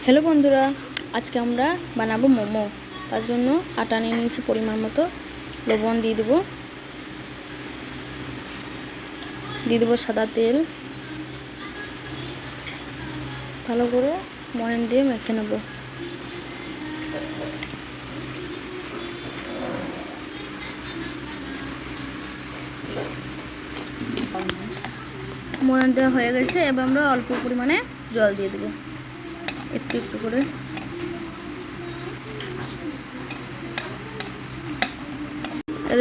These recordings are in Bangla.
হ্যালো বন্ধুরা, আজকে আমরা বানাবো মোমো। তার জন্য আটা নিয়ে নিয়েছি পরিমাণ মতো, লবণ দিয়ে দেবো সাদা তেল, ভালো করে ময়ান দিয়ে মেখে নেব। ময়ান দেওয়া হয়ে গেছে, এবার আমরা অল্প পরিমাণে জল দিয়ে দেবো, একটু একটু করে।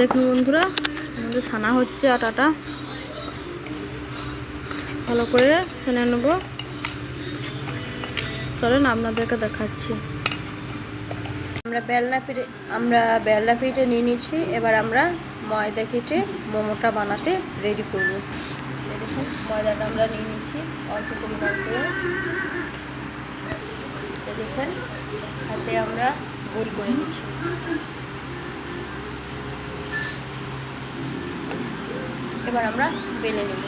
দেখুন বন্ধুরা, আমাদের ছানা হচ্ছে, আটাটা ভালো করে সেনে নেব। চলেন আপনাদেরকে দেখাচ্ছি। আমরা বেলনা পিঠে নিয়ে নিচ্ছি। এবার আমরা ময়দা কেটে মোমোটা বানাতে রেডি করব। দেখুন, ময়দাটা আমরা নিয়ে নিচ্ছি অল্প পরিমাণ করে। দেখেন, হাতে আমরা গোল করে নিচ্ছি। এবার আমরা বেলে নেব।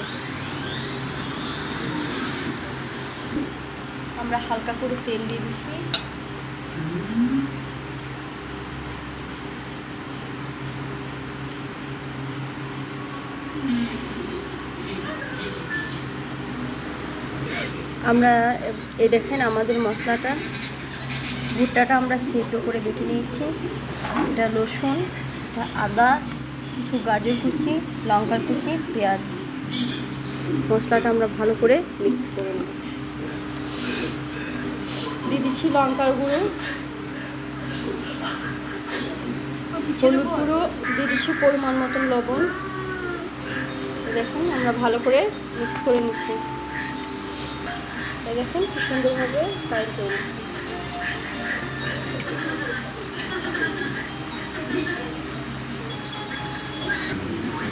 আমরা হালকা করে তেল দিয়ে দিচ্ছি। আমরা এই দেখেন আমাদের মশলাটা, ভুট্টাটা আমরা সেদ্ধ করে বেটে নিয়েছি। এটা রসুন, আদা, কিছু গাজর কুচি, লঙ্কার কুচি, পেঁয়াজ। মশলাটা আমরা ভালো করে মিক্স করে নেব। দিয়ে দিচ্ছি লঙ্কার গুঁড়ো, হলুদ গুঁড়ো, দিয়ে দিচ্ছি পরিমাণ মতন লবণ। দেখুন, আমরা ভালো করে মিক্স করে নিচ্ছি। দেখুন খুব সুন্দরভাবে ফ্রাই করে নিচ্ছি।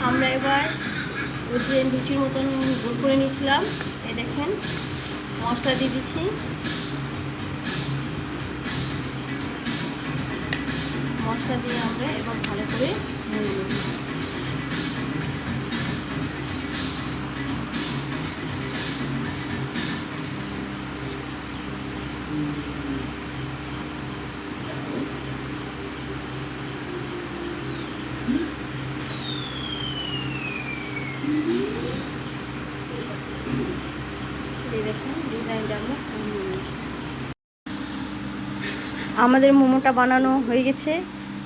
আমরা এবার ওই যে লুচির মতন গোল করে নিয়েছিলাম, এই দেখেন মশলা দিয়ে দিচ্ছি। মশলা দিয়ে আমরা এবার ভালো করে নিয়ে নেব। দেখেন ডিজাইনটা আমরা নিয়ে নিয়েছি। আমাদের মোমোটা বানানো হয়ে গেছে।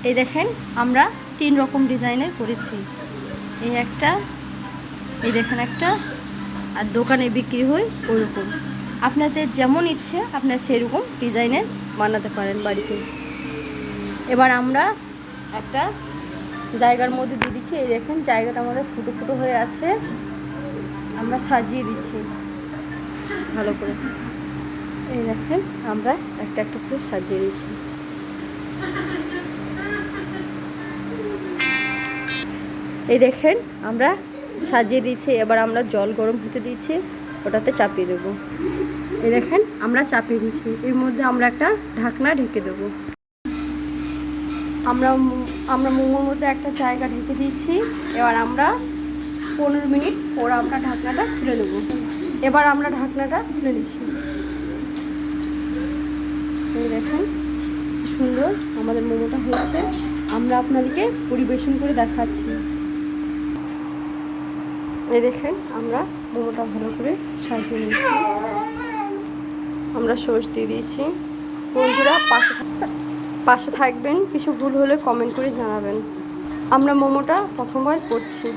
এই দেখেন, আমরা 3 রকম ডিজাইনের করেছি। এই একটা, এই দেখেন একটা, আর দোকানে বিক্রি হয় ওইরকম। আপনাদের যেমন ইচ্ছে আপনারা সেরকম ডিজাইনের বানাতে পারেন বাড়িতে। এবার আমরা একটা জায়গার মধ্যে দিয়ে দিচ্ছি। এই দেখেন জায়গাটা আমাদের ফুটো ফুটো হয়ে আছে, আমরা সাজিয়ে দিচ্ছি ভালো করে। এই দেখেন আমরা একটা একটা করে সাজিয়ে দিচ্ছি। এই দেখেন আমরা সাজিয়ে দিয়েছি। এবার আমরা জল গরম হতে দিয়েছি, ওটাতে চাপিয়ে দেবো। এই দেখেন আমরা চাপিয়ে দিয়েছি। এর মধ্যে আমরা একটা ঢাকনা ঢেকে দেবো। আমরা মোমোর মধ্যে একটা জায়গা ঢেকে দিয়েছি। এবার আমরা 15 মিনিট পর আমরা ঢাকনাটা খুলে নেব। এবার আমরা ঢাকনাটা খুলে নিচ্ছি। এই দেখেন সুন্দর আমাদের মোমোটা হয়েছে। আমরা আপনাদেরকে পরিবেশন করে দেখাচ্ছি। এই দেখেন আমরা মোমোটা ভালো করে সাজিয়ে নিয়েছি। আমরা সস দিয়ে দিয়েছি। বন্ধুরা পাশে থাকবেন, কিছু ভুল হলে কমেন্ট করে জানাবেন। আমরা মোমোটা প্রথমবার করছি।